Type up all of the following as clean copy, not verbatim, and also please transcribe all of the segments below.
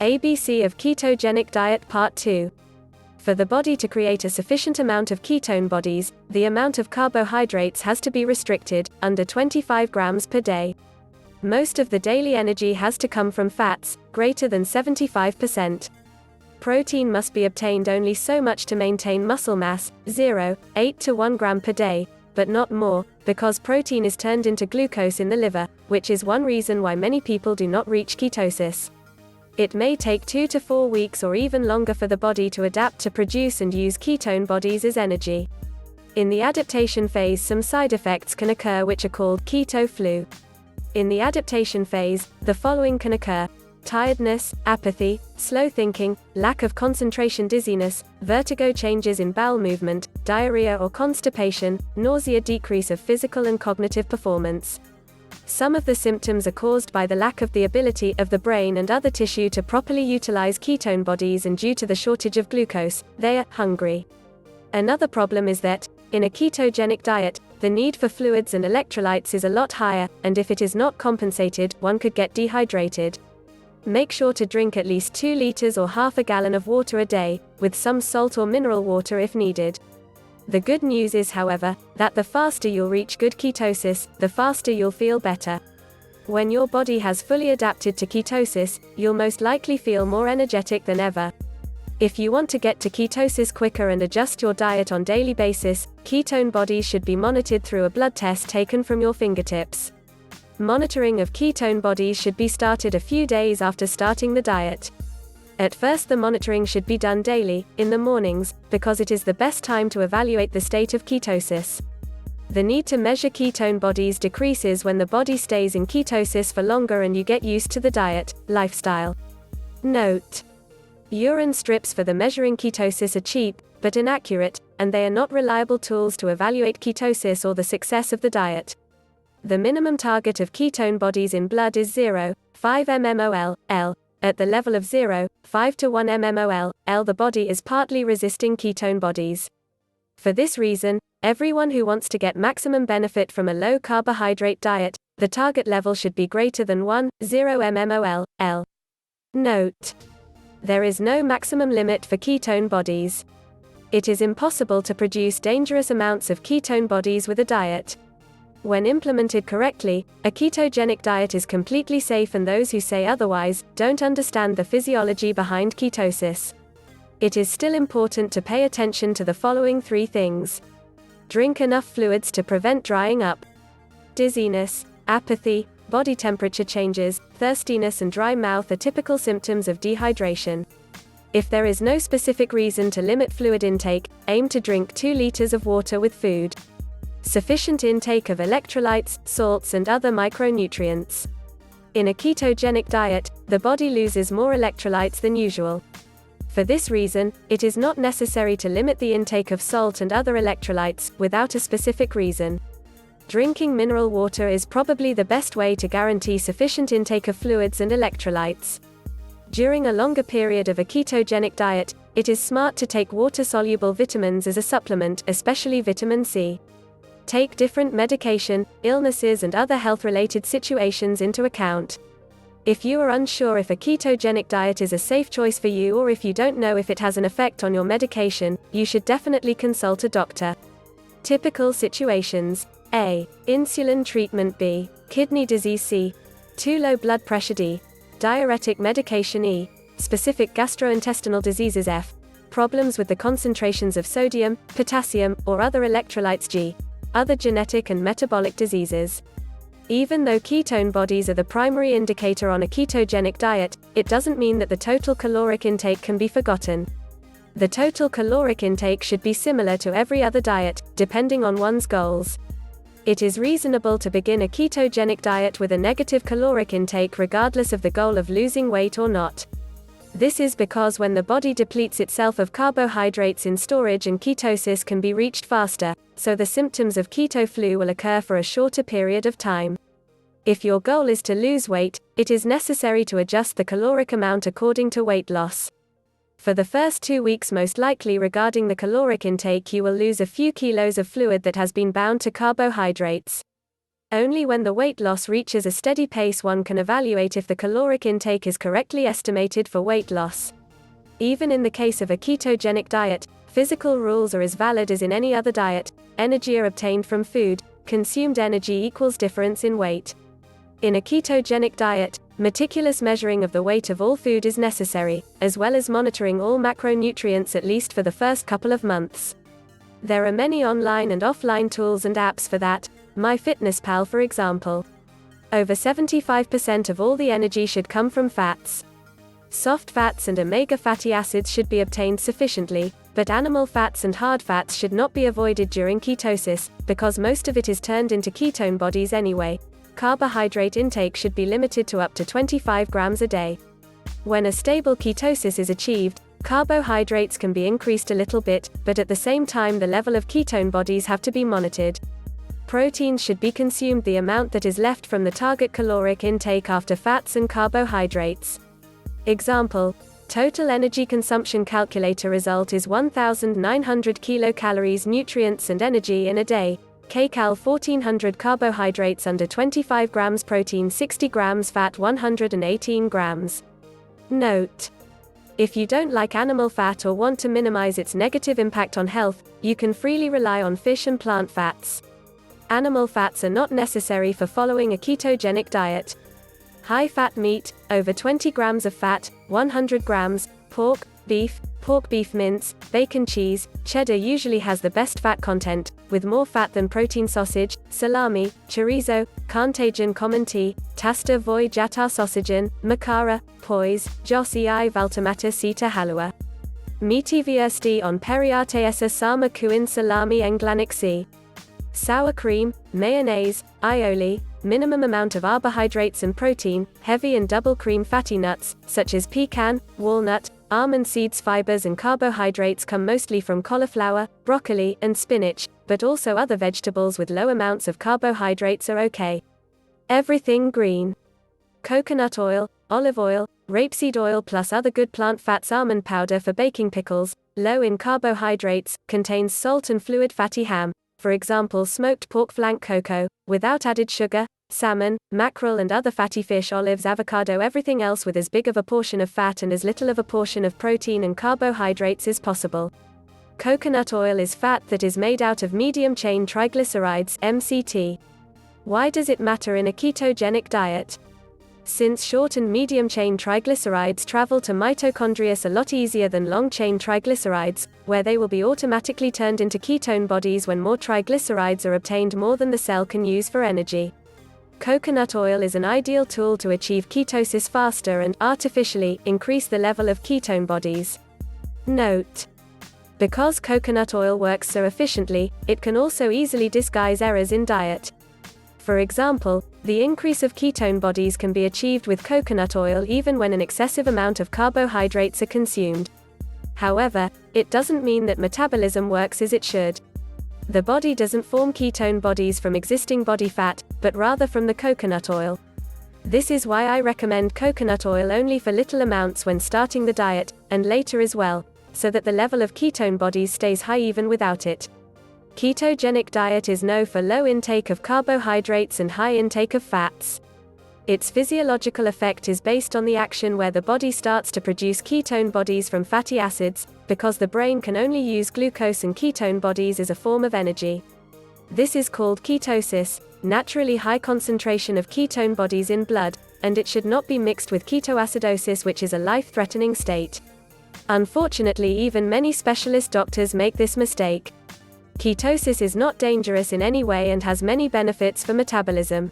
ABC of ketogenic diet part 2. For the body to create a sufficient amount of ketone bodies, the amount of carbohydrates has to be restricted, under 25 grams per day. Most of the daily energy has to come from fats, greater than 75%. Protein must be obtained only so much to maintain muscle mass, 0.8 to 1 gram per day, but not more, because protein is turned into glucose in the liver, which is one reason why many people do not reach ketosis. It may take 2 to 4 weeks or even longer for the body to adapt to produce and use ketone bodies as energy. In the adaptation phase, some side effects can occur which are called keto flu. In the adaptation phase, the following can occur: tiredness, apathy, slow thinking, lack of concentration, dizziness, vertigo, changes in bowel movement, diarrhea or constipation, nausea, decrease of physical and cognitive performance. Some of the symptoms are caused by the lack of the ability of the brain and other tissue to properly utilize ketone bodies, and due to the shortage of glucose, they are hungry. Another problem is that, in a ketogenic diet, the need for fluids and electrolytes is a lot higher, and if it is not compensated, one could get dehydrated. Make sure to drink at least 2 liters or half a gallon of water a day, with some salt or mineral water if needed. The good news is, however, that the faster you'll reach good ketosis, the faster you'll feel better. When your body has fully adapted to ketosis, you'll most likely feel more energetic than ever. If you want to get to ketosis quicker and adjust your diet on daily basis, ketone bodies should be monitored through a blood test taken from your fingertips. Monitoring of ketone bodies should be started a few days after starting the diet. At first, the monitoring should be done daily, in the mornings, because it is the best time to evaluate the state of ketosis. The need to measure ketone bodies decreases when the body stays in ketosis for longer and you get used to the diet, lifestyle. Note: urine strips for the measuring ketosis are cheap, but inaccurate, and they are not reliable tools to evaluate ketosis or the success of the diet. The minimum target of ketone bodies in blood is 0.5 mmol/L. At the level of 0.5 to 1 mmol/L, the body is partly resisting ketone bodies. For this reason, everyone who wants to get maximum benefit from a low carbohydrate diet, the target level should be greater than 1.0 mmol/L. Note: there is no maximum limit for ketone bodies. It is impossible to produce dangerous amounts of ketone bodies with a diet. When implemented correctly, a ketogenic diet is completely safe, and those who say otherwise don't understand the physiology behind ketosis. It is still important to pay attention to the following 3 things. Drink enough fluids to prevent drying up. Dizziness, apathy, body temperature changes, thirstiness and dry mouth are typical symptoms of dehydration. If there is no specific reason to limit fluid intake, aim to drink 2 liters of water with food. Sufficient intake of electrolytes, salts and other micronutrients. In a ketogenic diet, the body loses more electrolytes than usual. For this reason, it is not necessary to limit the intake of salt and other electrolytes, without a specific reason. Drinking mineral water is probably the best way to guarantee sufficient intake of fluids and electrolytes. During a longer period of a ketogenic diet, it is smart to take water-soluble vitamins as a supplement, especially vitamin C. Take different medication, illnesses and other health-related situations into account. If you are unsure if a ketogenic diet is a safe choice for you, or if you don't know if it has an effect on your medication, you should definitely consult a doctor. Typical situations: A. Insulin treatment. B. Kidney disease. C. Too low blood pressure. D. Diuretic medication. E. Specific gastrointestinal diseases. F. Problems with the concentrations of sodium, potassium, or other electrolytes. G. Other genetic and metabolic diseases. Even though ketone bodies are the primary indicator on a ketogenic diet, it doesn't mean that the total caloric intake can be forgotten. The total caloric intake should be similar to every other diet, depending on one's goals. It is reasonable to begin a ketogenic diet with a negative caloric intake regardless of the goal of losing weight or not. This is because when the body depletes itself of carbohydrates in storage, and ketosis can be reached faster, so the symptoms of keto flu will occur for a shorter period of time. If your goal is to lose weight, it is necessary to adjust the caloric amount according to weight loss. For the first 2 weeks, most likely regarding the caloric intake, you will lose a few kilos of fluid that has been bound to carbohydrates. Only when the weight loss reaches a steady pace one can evaluate if the caloric intake is correctly estimated for weight loss. Even in the case of a ketogenic diet, physical rules are as valid as in any other diet. Energy obtained from food, consumed energy equals difference in weight. In a ketogenic diet, meticulous measuring of the weight of all food is necessary, as well as monitoring all macronutrients at least for the first couple of months. There are many online and offline tools and apps for that, MyFitnessPal for example. Over 75% of all the energy should come from fats. Soft fats and omega fatty acids should be obtained sufficiently, but animal fats and hard fats should not be avoided during ketosis, because most of it is turned into ketone bodies anyway. Carbohydrate intake should be limited to up to 25 grams a day. When a stable ketosis is achieved, carbohydrates can be increased a little bit, but at the same time the level of ketone bodies have to be monitored. Proteins should be consumed the amount that is left from the target caloric intake after fats and carbohydrates. Example: total energy consumption calculator result is 1,900 kilocalories nutrients and energy in a day, kcal 1400 carbohydrates under 25 grams protein 60 grams fat 118 grams. Note: if you don't like animal fat or want to minimize its negative impact on health, you can freely rely on fish and plant fats. Animal fats are not necessary for following a ketogenic diet. High-fat meat, over 20 grams of fat, 100 grams, pork beef mince, bacon cheese, cheddar usually has the best fat content, with more fat than protein sausage, salami, chorizo, Carntagen commenti, tasta voi jatar sausagen, makara, pois, jos I valtomata sita halua. Meativiersti on periartesa sama kuin salami englanixi. Sour cream, mayonnaise, aioli, minimum amount of carbohydrates and protein, heavy and double cream fatty nuts, such as pecan, walnut, almond seeds. Fibers and carbohydrates come mostly from cauliflower, broccoli, and spinach, but also other vegetables with low amounts of carbohydrates are okay. Everything green. Coconut oil, olive oil, rapeseed oil plus other good plant fats. Almond powder for baking pickles, low in carbohydrates, contains salt and fluid. Fatty ham, for example smoked pork flank cocoa, without added sugar, salmon, mackerel and other fatty fish. Olives, avocado. Everything else with as big of a portion of fat and as little of a portion of protein and carbohydrates as possible. Coconut oil is fat that is made out of medium-chain triglycerides (MCT). Why does it matter in a ketogenic diet? Since short and medium-chain triglycerides travel to mitochondria a lot easier than long-chain triglycerides, where they will be automatically turned into ketone bodies when more triglycerides are obtained more than the cell can use for energy. Coconut oil is an ideal tool to achieve ketosis faster and, artificially, increase the level of ketone bodies. Note: because coconut oil works so efficiently, it can also easily disguise errors in diet. For example, the increase of ketone bodies can be achieved with coconut oil even when an excessive amount of carbohydrates are consumed. However, it doesn't mean that metabolism works as it should. The body doesn't form ketone bodies from existing body fat, but rather from the coconut oil. This is why I recommend coconut oil only for little amounts when starting the diet, and later as well, so that the level of ketone bodies stays high even without it. Ketogenic diet is known for low intake of carbohydrates and high intake of fats. Its physiological effect is based on the action where the body starts to produce ketone bodies from fatty acids, because the brain can only use glucose and ketone bodies as a form of energy. This is called ketosis, naturally high concentration of ketone bodies in blood, and it should not be mixed with ketoacidosis, which is a life-threatening state. Unfortunately, even many specialist doctors make this mistake. Ketosis is not dangerous in any way and has many benefits for metabolism.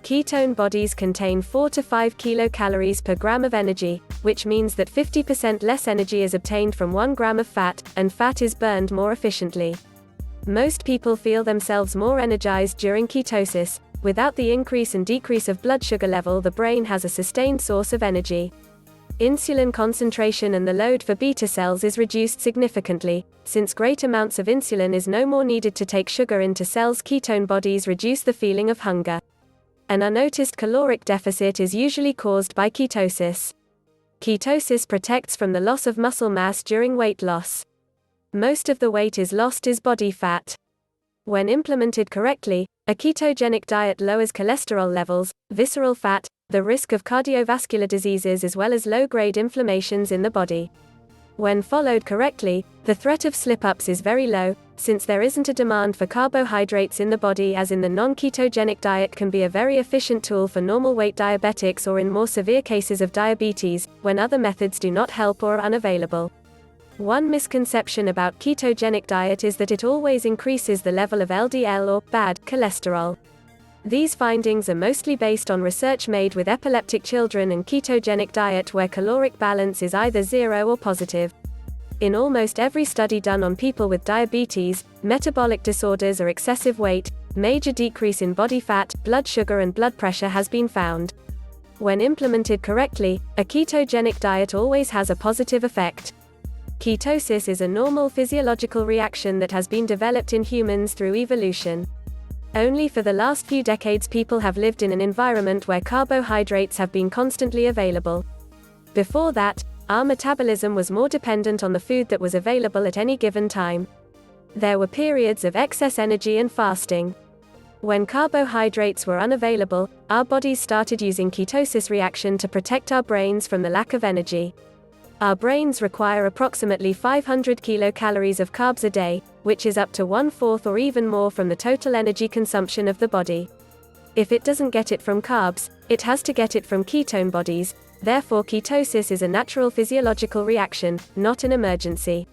Ketone bodies contain 4 to 5 kilocalories per gram of energy, which means that 50% less energy is obtained from 1 gram of fat, and fat is burned more efficiently. Most people feel themselves more energized during ketosis. Without the increase and decrease of blood sugar level, the brain has a sustained source of energy. Insulin concentration and the load for beta cells is reduced significantly, since great amounts of insulin is no more needed to take sugar into cells. Ketone bodies reduce the feeling of hunger. An unnoticed caloric deficit is usually caused by ketosis. Ketosis protects from the loss of muscle mass during weight loss. Most of the weight is lost is body fat. When implemented correctly, A ketogenic diet lowers cholesterol levels, visceral fat, the risk of cardiovascular diseases as well as low-grade inflammations in the body. When followed correctly, the threat of slip-ups is very low, since there isn't a demand for carbohydrates in the body, as in the non-ketogenic diet can be a very efficient tool for normal weight diabetics or in more severe cases of diabetes, when other methods do not help or are unavailable. One misconception about ketogenic diet is that it always increases the level of LDL or bad cholesterol. These findings are mostly based on research made with epileptic children and ketogenic diet where caloric balance is either 0 or positive. In almost every study done on people with diabetes, metabolic disorders or excessive weight, major decrease in body fat, blood sugar and blood pressure has been found. When implemented correctly, a ketogenic diet always has a positive effect. Ketosis is a normal physiological reaction that has been developed in humans through evolution. Only for the last few decades people have lived in an environment where carbohydrates have been constantly available. Before that, our metabolism was more dependent on the food that was available at any given time. There were periods of excess energy and fasting. When carbohydrates were unavailable, our bodies started using ketosis reaction to protect our brains from the lack of energy. Our brains require approximately 500 kilocalories of carbs a day, which is up to 1/4 or even more from the total energy consumption of the body. If it doesn't get it from carbs, it has to get it from ketone bodies, therefore ketosis is a natural physiological reaction, not an emergency.